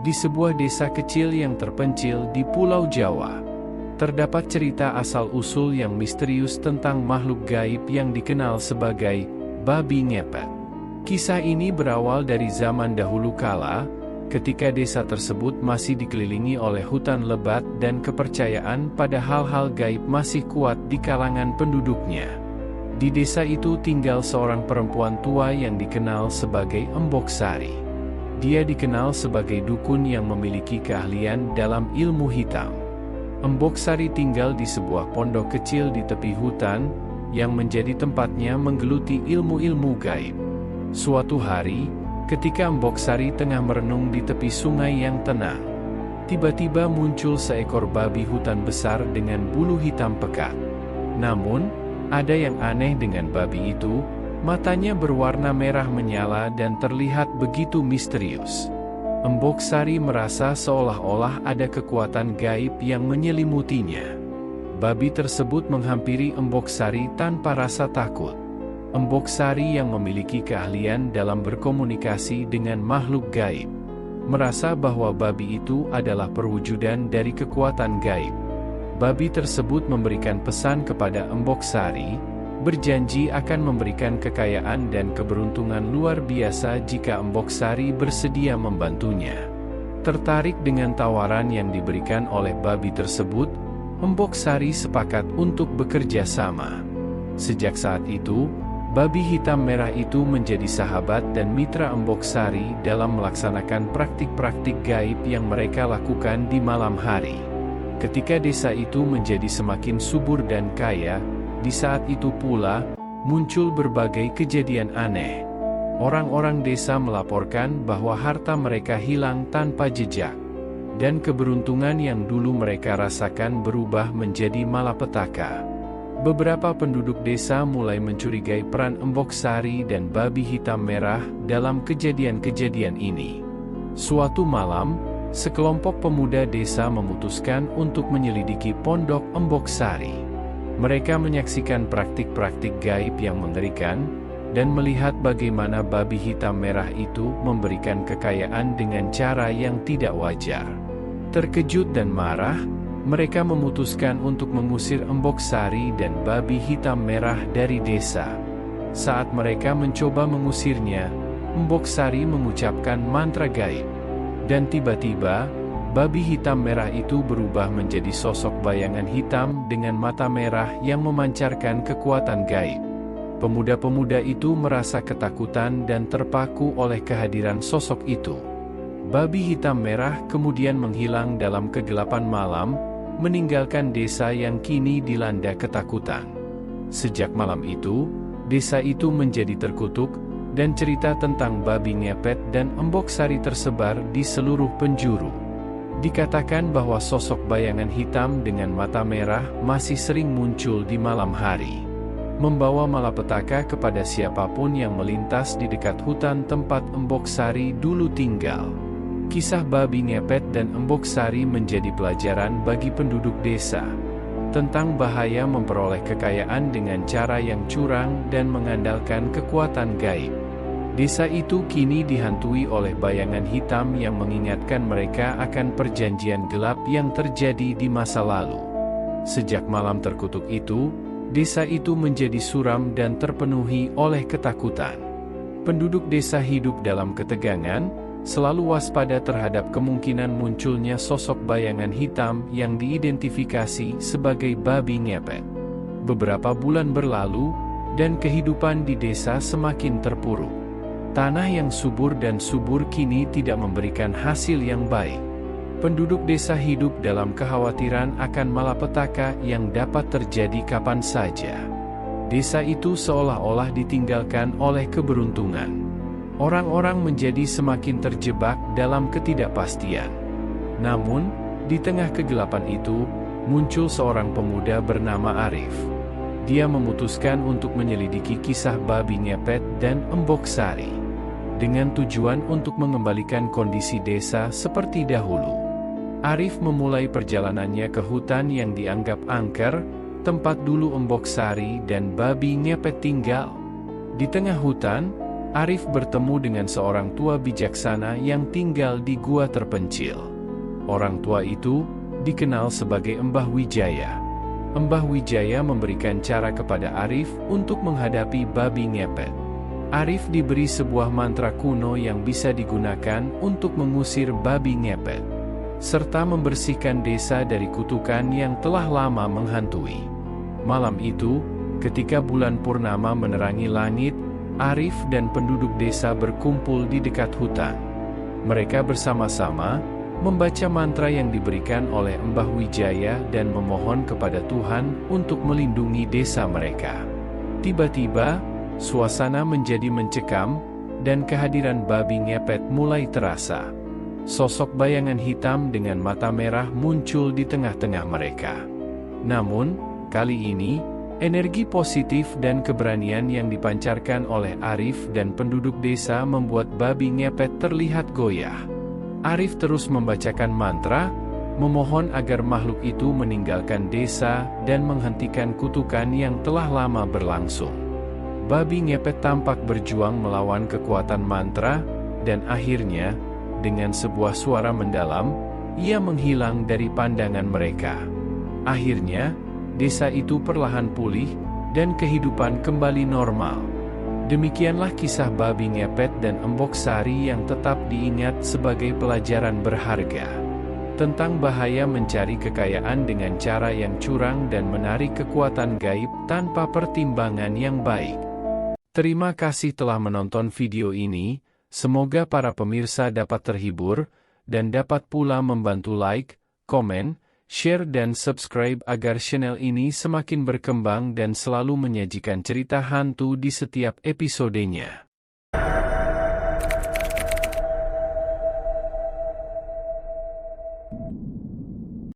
Di sebuah desa kecil yang terpencil di Pulau Jawa, terdapat cerita asal-usul yang misterius tentang makhluk gaib yang dikenal sebagai babi ngepet. Kisah ini berawal dari zaman dahulu kala, ketika desa tersebut masih dikelilingi oleh hutan lebat dan kepercayaan pada hal-hal gaib masih kuat di kalangan penduduknya. Di desa itu tinggal seorang perempuan tua yang dikenal sebagai Embok Sari. Dia dikenal sebagai dukun yang memiliki keahlian dalam ilmu hitam. Embok Sari tinggal di sebuah pondok kecil di tepi hutan, yang menjadi tempatnya menggeluti ilmu-ilmu gaib. Suatu hari, ketika Embok Sari tengah merenung di tepi sungai yang tenang, tiba-tiba muncul seekor babi hutan besar dengan bulu hitam pekat. Namun, ada yang aneh dengan babi itu. Matanya berwarna merah menyala dan terlihat begitu misterius. Embok Sari merasa seolah-olah ada kekuatan gaib yang menyelimutinya. Babi tersebut menghampiri Embok Sari tanpa rasa takut. Embok Sari yang memiliki keahlian dalam berkomunikasi dengan makhluk gaib, merasa bahwa babi itu adalah perwujudan dari kekuatan gaib. Babi tersebut memberikan pesan kepada Embok Sari, berjanji akan memberikan kekayaan dan keberuntungan luar biasa jika Embok Sari bersedia membantunya. Tertarik dengan tawaran yang diberikan oleh babi tersebut, Embok Sari sepakat untuk bekerja sama. Sejak saat itu, babi hitam merah itu menjadi sahabat dan mitra Embok Sari dalam melaksanakan praktik-praktik gaib yang mereka lakukan di malam hari. Ketika desa itu menjadi semakin subur dan kaya, di saat itu pula, muncul berbagai kejadian aneh. Orang-orang desa melaporkan bahwa harta mereka hilang tanpa jejak, dan keberuntungan yang dulu mereka rasakan berubah menjadi malapetaka. Beberapa penduduk desa mulai mencurigai peran Embok Sari dan babi hitam merah dalam kejadian-kejadian ini. Suatu malam, sekelompok pemuda desa memutuskan untuk menyelidiki pondok Embok Sari. Mereka menyaksikan praktik-praktik gaib yang mengerikan, dan melihat bagaimana babi hitam merah itu memberikan kekayaan dengan cara yang tidak wajar. Terkejut dan marah, mereka memutuskan untuk mengusir Embok Sari dan babi hitam merah dari desa. Saat mereka mencoba mengusirnya, Embok Sari mengucapkan mantra gaib. Dan tiba-tiba, babi hitam merah itu berubah menjadi sosok bayangan hitam dengan mata merah yang memancarkan kekuatan gaib. Pemuda-pemuda itu merasa ketakutan dan terpaku oleh kehadiran sosok itu. Babi hitam merah kemudian menghilang dalam kegelapan malam, meninggalkan desa yang kini dilanda ketakutan. Sejak malam itu, desa itu menjadi terkutuk, dan cerita tentang babi ngepet dan Embok Sari tersebar di seluruh penjuru. Dikatakan bahwa sosok bayangan hitam dengan mata merah masih sering muncul di malam hari, membawa malapetaka kepada siapapun yang melintas di dekat hutan tempat Embok Sari dulu tinggal. Kisah babi ngepet dan Embok Sari menjadi pelajaran bagi penduduk desa, tentang bahaya memperoleh kekayaan dengan cara yang curang dan mengandalkan kekuatan gaib. Desa itu kini dihantui oleh bayangan hitam yang mengingatkan mereka akan perjanjian gelap yang terjadi di masa lalu. Sejak malam terkutuk itu, desa itu menjadi suram dan terpenuhi oleh ketakutan. Penduduk desa hidup dalam ketegangan, selalu waspada terhadap kemungkinan munculnya sosok bayangan hitam yang diidentifikasi sebagai babi ngepet. Beberapa bulan berlalu, dan kehidupan di desa semakin terpuruk. Tanah yang subur dan subur kini tidak memberikan hasil yang baik. Penduduk desa hidup dalam kekhawatiran akan malapetaka yang dapat terjadi kapan saja. Desa itu seolah-olah ditinggalkan oleh keberuntungan. Orang-orang menjadi semakin terjebak dalam ketidakpastian. Namun, di tengah kegelapan itu, muncul seorang pemuda bernama Arif. Dia memutuskan untuk menyelidiki kisah babi ngepet dan Embok Sari, dengan tujuan untuk mengembalikan kondisi desa seperti dahulu. Arif memulai perjalanannya ke hutan yang dianggap angker, tempat dulu Embok Sari dan babi ngepet tinggal. Di tengah hutan, Arif bertemu dengan seorang tua bijaksana yang tinggal di gua terpencil. Orang tua itu dikenal sebagai Mbah Wijaya. Mbah Wijaya memberikan cara kepada Arif untuk menghadapi babi ngepet. Arif diberi sebuah mantra kuno yang bisa digunakan untuk mengusir babi ngepet, serta membersihkan desa dari kutukan yang telah lama menghantui. Malam itu, ketika bulan purnama menerangi langit, Arif dan penduduk desa berkumpul di dekat hutan. Mereka bersama-sama membaca mantra yang diberikan oleh Mbah Wijaya dan memohon kepada Tuhan untuk melindungi desa mereka. Tiba-tiba, suasana menjadi mencekam, dan kehadiran babi ngepet mulai terasa. Sosok bayangan hitam dengan mata merah muncul di tengah-tengah mereka. Namun, kali ini, energi positif dan keberanian yang dipancarkan oleh Arif dan penduduk desa membuat babi ngepet terlihat goyah. Arif terus membacakan mantra, memohon agar makhluk itu meninggalkan desa dan menghentikan kutukan yang telah lama berlangsung. Babi ngepet tampak berjuang melawan kekuatan mantra, dan akhirnya, dengan sebuah suara mendalam, ia menghilang dari pandangan mereka. Akhirnya, desa itu perlahan pulih, dan kehidupan kembali normal. Demikianlah kisah babi ngepet dan Embok Sari yang tetap diingat sebagai pelajaran berharga tentang bahaya mencari kekayaan dengan cara yang curang dan menarik kekuatan gaib tanpa pertimbangan yang baik. Terima kasih telah menonton video ini, semoga para pemirsa dapat terhibur, dan dapat pula membantu like, komen, share dan subscribe agar channel ini semakin berkembang dan selalu menyajikan cerita hantu di setiap episodenya.